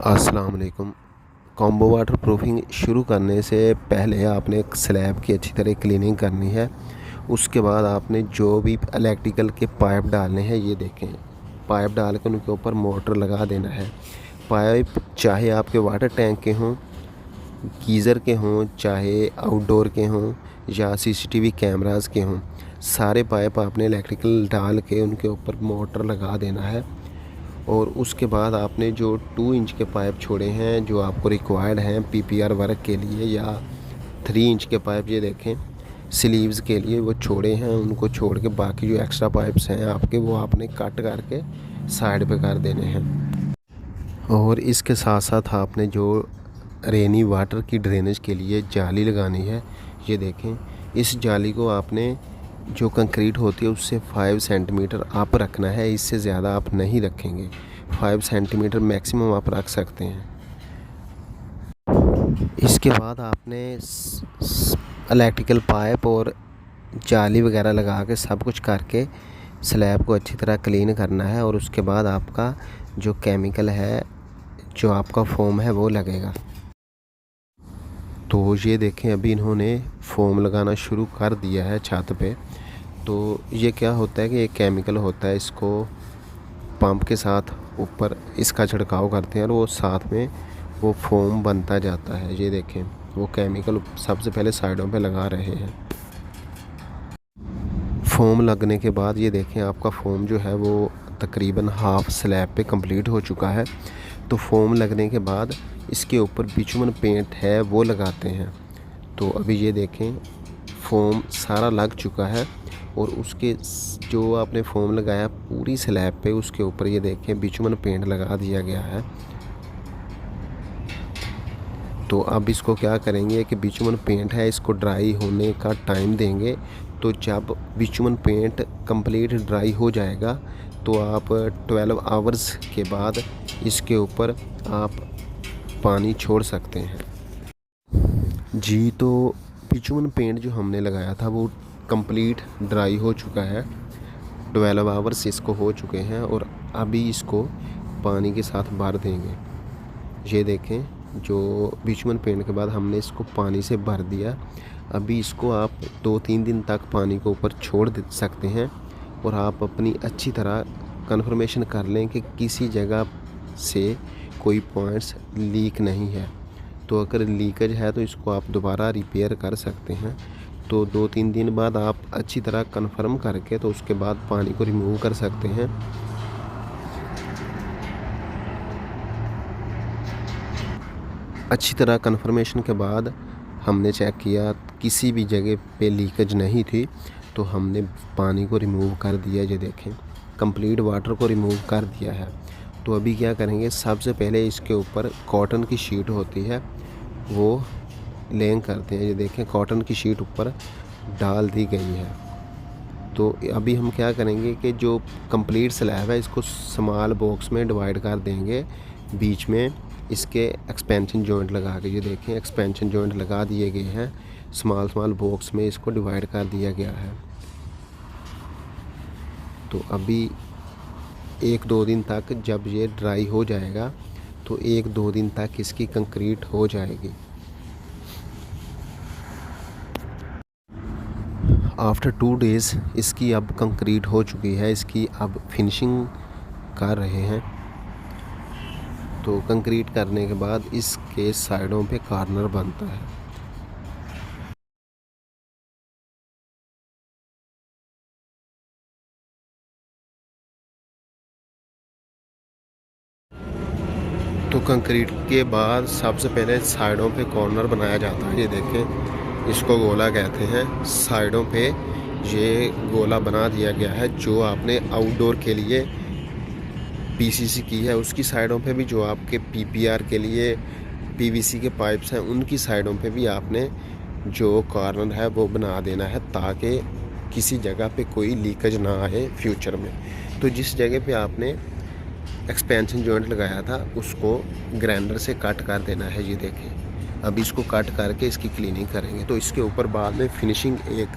अस्सलाम वालेकुम। Combo water proofing शुरू करने से पहले आपने एक स्लैब की अच्छी तरह क्लीनिंग करनी है। उसके बाद आपने जो भी इलेक्ट्रिकल के पाइप डालने हैं, ये देखें, पाइप डाल कर उनके ऊपर मोटर लगा देना है। पाइप चाहे आपके वाटर टैंक के हों, गीज़र के हों, चाहे आउटडोर के हों या सीसीटीवी कैमरास के हों, सारे पाइप आपने इलेक्ट्रिकल डाल के उनके ऊपर मोटर लगा देना है। और उसके बाद आपने जो 2 इंच के पाइप छोड़े हैं, जो आपको रिक्वायर्ड हैं पीपीआर वर्क के लिए, या 3 इंच के पाइप, ये देखें, स्लीव्स के लिए वो छोड़े हैं, उनको छोड़ के बाकी जो एक्स्ट्रा पाइप्स हैं आपके, वो आपने कट करके साइड पे कर देने हैं। और इसके साथ साथ आपने जो रेनी वाटर की ड्रेनेज के लिए जाली लगानी है, ये देखें, इस जाली को आपने जो कंक्रीट होती है उससे 5 सेंटीमीटर आप रखना है, इससे ज़्यादा आप नहीं रखेंगे। 5 सेंटीमीटर मैक्सिमम आप रख सकते हैं। इसके बाद आपने इलेक्ट्रिकल पाइप और जाली वगैरह लगा के सब कुछ करके स्लैब को अच्छी तरह क्लीन करना है। और उसके बाद आपका जो केमिकल है, जो आपका फोम है, वो लगेगा। तो ये देखें, अभी इन्होंने फोम लगाना शुरू कर दिया है छत पे। तो ये क्या होता है कि एक केमिकल होता है, इसको पंप के साथ ऊपर इसका छिड़काव करते हैं और वो साथ में वो फोम बनता जाता है। ये देखें, वो केमिकल सबसे पहले साइडों पे लगा रहे हैं। फोम लगने के बाद ये देखें, आपका फोम जो है वो तकरीबन हाफ स्लैब पे कंप्लीट हो चुका है। तो फोम लगने के बाद इसके ऊपर बिचुमन पेंट है वो लगाते हैं। तो अभी ये देखें, फोम सारा लग चुका है और उसके जो आपने फोम लगाया पूरी स्लैब पे, उसके ऊपर ये देखें बिचुमन पेंट लगा दिया गया है। तो अब इसको क्या करेंगे कि बिचुमन पेंट है, इसको ड्राई होने का टाइम देंगे। तो जब बिचुमन पेंट कंप्लीट ड्राई हो जाएगा तो आप 12 आवर्स के बाद इसके ऊपर आप पानी छोड़ सकते हैं जी। तो बिचुमन पेंट जो हमने लगाया था वो कंप्लीट ड्राई हो चुका है, 12 आवर्स इसको हो चुके हैं। और अभी इसको पानी के साथ भर देंगे। ये देखें, जो बिचुमन पेंट के बाद हमने इसको पानी से भर दिया। अभी इसको आप 2-3 दिन तक पानी को ऊपर छोड़ सकते हैं। और आप अपनी अच्छी तरह कन्फर्मेशन कर लें कि किसी जगह से कोई पॉइंट्स लीक नहीं है। तो अगर लीकेज है तो इसको आप दोबारा रिपेयर कर सकते हैं। तो 2-3 दिन बाद आप अच्छी तरह कंफर्म करके तो उसके बाद पानी को रिमूव कर सकते हैं। अच्छी तरह कंफर्मेशन के बाद हमने चेक किया, किसी भी जगह पे लीकेज नहीं थी, तो हमने पानी को रिमूव कर दिया। ये देखें, कंप्लीट वाटर को रिमूव कर दिया है। तो अभी क्या करेंगे, सबसे पहले इसके ऊपर कॉटन की शीट होती है वो लेंग करते हैं। ये देखें, कॉटन की शीट ऊपर डाल दी गई है। तो अभी हम क्या करेंगे कि जो कंप्लीट स्लैब है इसको स्मॉल बॉक्स में डिवाइड कर देंगे, बीच में इसके एक्सपेंशन जॉइंट लगा के। ये देखें, एक्सपेंशन जॉइंट लगा दिए गए हैं, स्मॉल बॉक्स में इसको डिवाइड कर दिया गया है। तो अभी 1-2 दिन तक जब ये ड्राई हो जाएगा तो 1-2 दिन तक इसकी कंक्रीट हो जाएगी। आफ्टर 2 डेज़ इसकी अब कंक्रीट हो चुकी है, इसकी अब फिनिशिंग कर रहे हैं। तो कंक्रीट करने के बाद इसके साइडों पे कॉर्नर बनता है। तो कंक्रीट के बाद सबसे पहले साइडों पे कॉर्नर बनाया जाता है। ये देखें, इसको गोला कहते हैं। साइडों पे ये गोला बना दिया गया है। जो आपने आउटडोर के लिए पीसीसी की है, उसकी साइडों पे भी जो आपके पीपीआर के लिए पीवीसी के पाइप्स हैं, उनकी साइडों पे भी आपने जो कॉर्नर है वो बना देना है, ताकि किसी जगह पे कोई लीकेज ना आए फ्यूचर में। तो जिस जगह पे आपने एक्सपेंशन जॉइंट लगाया था उसको ग्राइंडर से कट कर देना है। ये देखें, अब इसको कट करके इसकी क्लीनिंग करेंगे। तो इसके ऊपर बाद में फिनिशिंग, एक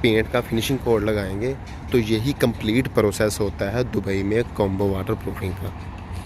पेंट का फिनिशिंग कोड लगाएंगे। तो यही कंप्लीट प्रोसेस होता है दुबई में कॉम्बो वाटर प्रूफिंग का।